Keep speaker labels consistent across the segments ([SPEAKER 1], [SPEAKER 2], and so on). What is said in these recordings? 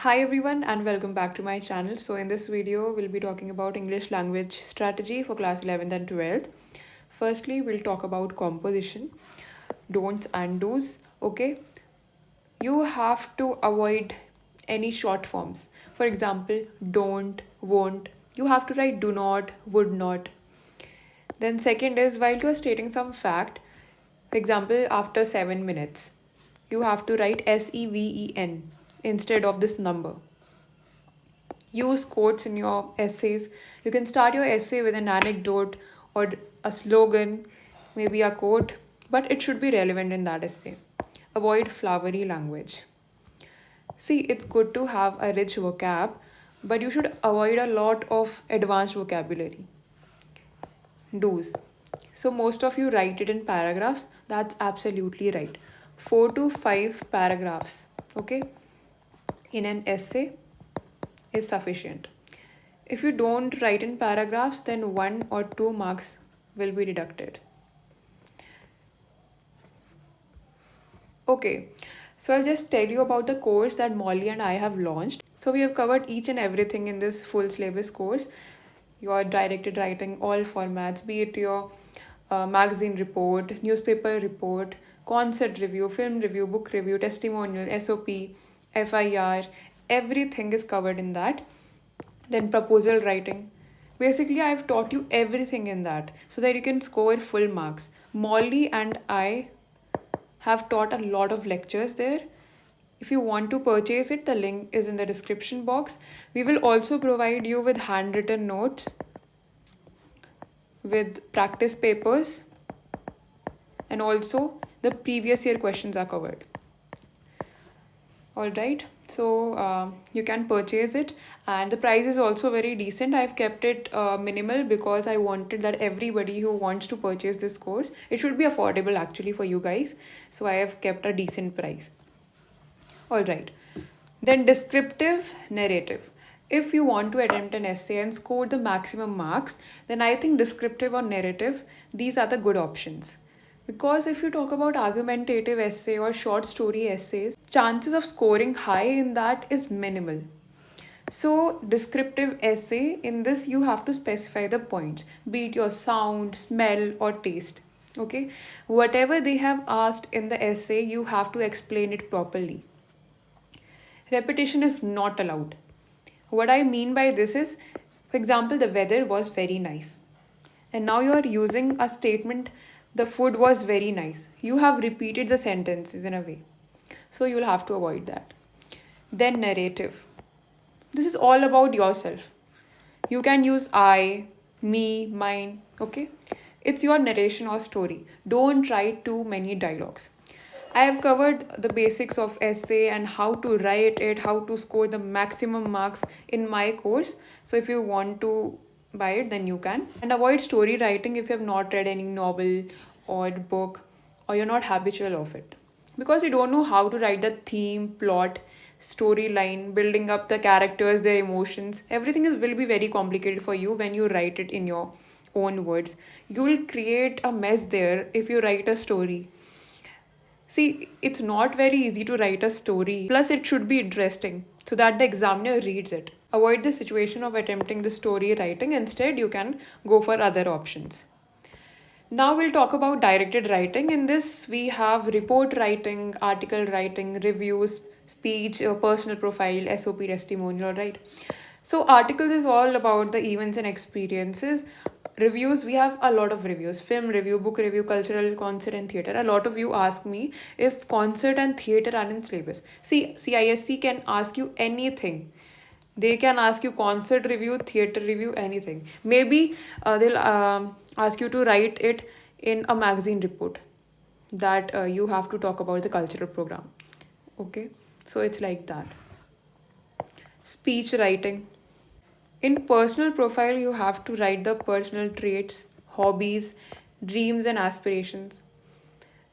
[SPEAKER 1] Hi everyone and welcome back to my channel. So in this video we'll be talking about English language strategy for class 11th and 12th. Firstly, we'll talk about composition, don'ts and do's. Okay, you have to avoid any short forms. For example, don't, won't. You have to write do not, would not. Then second is while you are stating some fact, for example, after 7 minutes, you have to write SEVEN instead of this number. Use quotes in your essays. You can start your essay with an anecdote or a slogan, maybe a quote, but it should be relevant in that essay. Avoid flowery language. See, it's good to have a rich vocab, but you should avoid a lot of advanced vocabulary. Do's. So, most of you write it in paragraphs. That's absolutely right. 4 to 5 paragraphs, okay, in an essay is sufficient. If you don't write in paragraphs, then 1 or 2 marks will be deducted. Okay, so I'll just tell you about the course that Molly and I have launched. So we have covered each and everything in this full syllabus course. Your directed writing, all formats, be it your magazine report, newspaper report, concert review, film review, book review, testimonial, SOP, FIR, everything is covered in that. Then proposal writing. Basically, I've taught you everything in that so that you can score full marks. Molly and I have taught a lot of lectures there. If you want to purchase it, the link is in the description box. We will also provide you with handwritten notes, with practice papers, and also the previous year questions are covered. All right, so you can purchase it, and the price is also very decent. I've kept it minimal because I wanted that everybody who wants to purchase this course, it should be affordable actually for you guys, so I have kept a decent price. All right, then descriptive narrative. If you want to attempt an essay and score the maximum marks, then I think descriptive or narrative, these are the good options. Because if you talk about argumentative essay or short story essays, chances of scoring high in that is minimal. So, descriptive essay, in this you have to specify the points, be it your sound, smell, or taste. Okay, whatever they have asked in the essay, you have to explain it properly. Repetition is not allowed. What I mean by this is, for example, the weather was very nice. And now you are using a statement, the food was very nice. You have repeated the sentences in a way. So you'll have to avoid that. Then narrative. This is all about yourself. You can use I, me, mine, okay? It's your narration or story. Don't write too many dialogues. I have covered the basics of essay and how to write it, how to score the maximum marks in my course. So if you want to buy it, then you can. And avoid story writing if you have not read any novel or book or you're not habitual of it. Because you don't know how to write the theme, plot, storyline, building up the characters, their emotions. Everything will be very complicated for you when you write it in your own words. You will create a mess there if you write a story. See, it's not very easy to write a story. Plus, it should be interesting so that the examiner reads it. Avoid the situation of attempting the story writing. Instead, you can go for other options. Now we'll talk about directed writing. In this, we have report writing, article writing, reviews, speech, personal profile, SOP, testimonial, right? So articles is all about the events and experiences. Reviews, we have a lot of reviews: film review, book review, cultural, concert, and theater. A lot of you ask me if concert and theater are in syllabus. See, CISC can ask you anything. They can ask you concert review, theater review, anything. Maybe they'll ask you to write it in a magazine report that you have to talk about the cultural program. Okay, so it's like that. Speech writing. In personal profile, you have to write the personal traits, hobbies, dreams, and aspirations.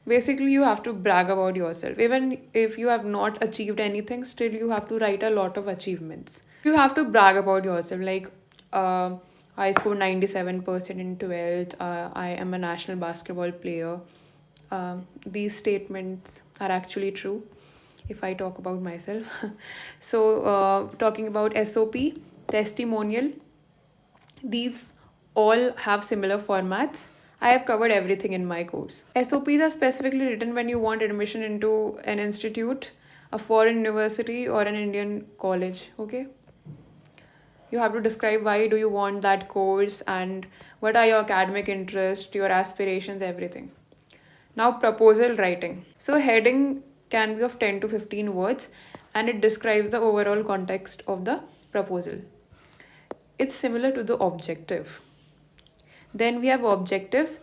[SPEAKER 1] Basically, you have to brag about yourself. Even if you have not achieved anything, still you have to write a lot of achievements. You have to brag about yourself, like I scored 97% in 12th, I am a national basketball player. These statements are actually true. if I talk about myself. So, talking about SOP, testimonial, these all have similar formats. I have covered everything in my course. SOPs are specifically written when you want admission into an institute, a foreign university, or an Indian college. Okay, you have to describe why do you want that course and what are your academic interests, your aspirations, everything. Now, proposal writing. So, heading can be of 10 to 15 words and it describes the overall context of the proposal. It's similar to the objective. Then we have objectives.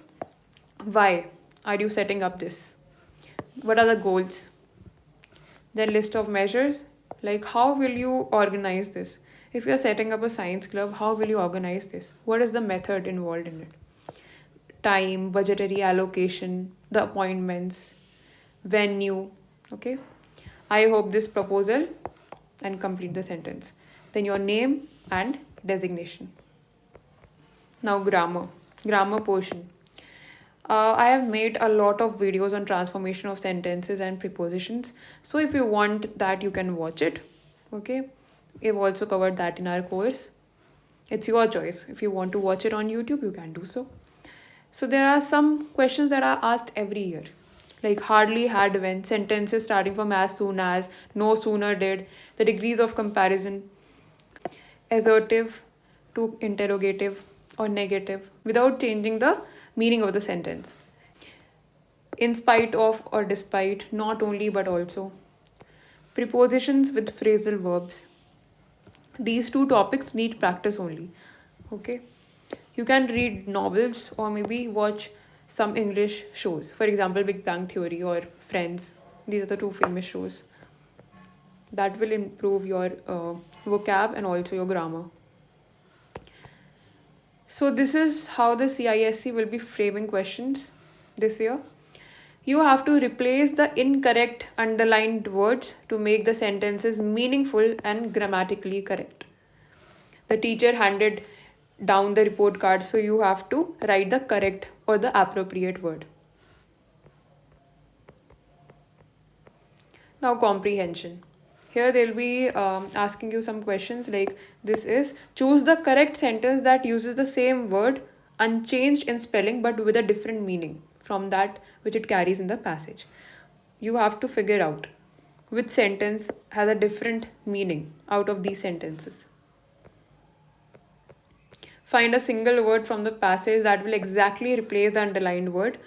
[SPEAKER 1] Why are you setting up this? What are the goals? Then list of measures, like how will you organize this? If you're setting up a science club, how will you organize this? What is the method involved in it? Time, budgetary allocation, the appointments, venue. Okay, I hope this proposal and complete the sentence. Then your name and designation. Now grammar portion. I have made a lot of videos on transformation of sentences and prepositions. So if you want that, you can watch it. Okay, we've also covered that in our course. It's your choice. If you want to watch it on YouTube, you can do so. So there are some questions that are asked every year, like hardly, had, when, sentences starting from as soon as, no sooner did, the degrees of comparison, assertive to interrogative or negative, without changing the meaning of the sentence. In spite of or despite, not only but also. Prepositions with phrasal verbs. These two topics need practice only. Okay. You can read novels or maybe watch some English shows. For example, Big Bang Theory or Friends. These are the two famous shows. That will improve your vocab and also your grammar. So this is how the CISC will be framing questions this year. You have to replace the incorrect underlined words to make the sentences meaningful and grammatically correct. The teacher handed down the report card, so you have to write the correct or the appropriate word. Now, comprehension. Here they'll be asking you some questions like this is choose the correct sentence that uses the same word unchanged in spelling but with a different meaning from that which it carries in the passage. You have to figure out which sentence has a different meaning out of these sentences. Find a single word from the passage that will exactly replace the underlined word.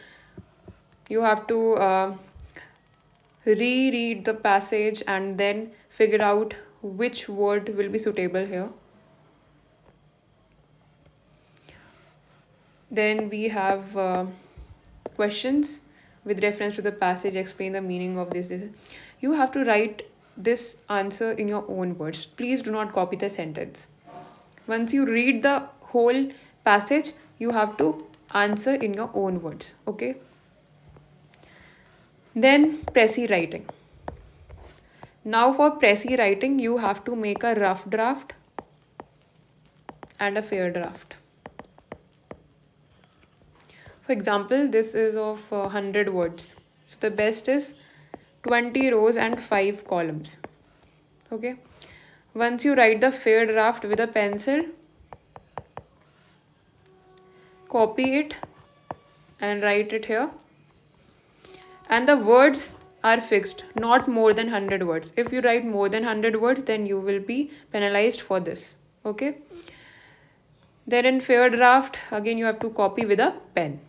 [SPEAKER 1] You have to reread the passage and then figure out which word will be suitable here. Then we have questions with reference to the passage, explain the meaning of this. You have to write this answer in your own words. Please do not copy the sentence. Once you read the whole passage, you have to answer in your own words. Okay. Then Pressy writing. Now for Pressy writing, you have to make a rough draft and a fair draft. For example, this is of 100 words. So the best is 20 rows and 5 columns. Okay. Once you write the fair draft with a pencil, copy it and write it here. And the words are fixed, not more than 100 words. If you write more than 100 words, then you will be penalized for this. Okay. Then in fair draft, again you have to copy with a pen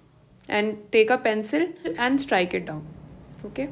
[SPEAKER 1] and take a pencil and strike it down. Okay.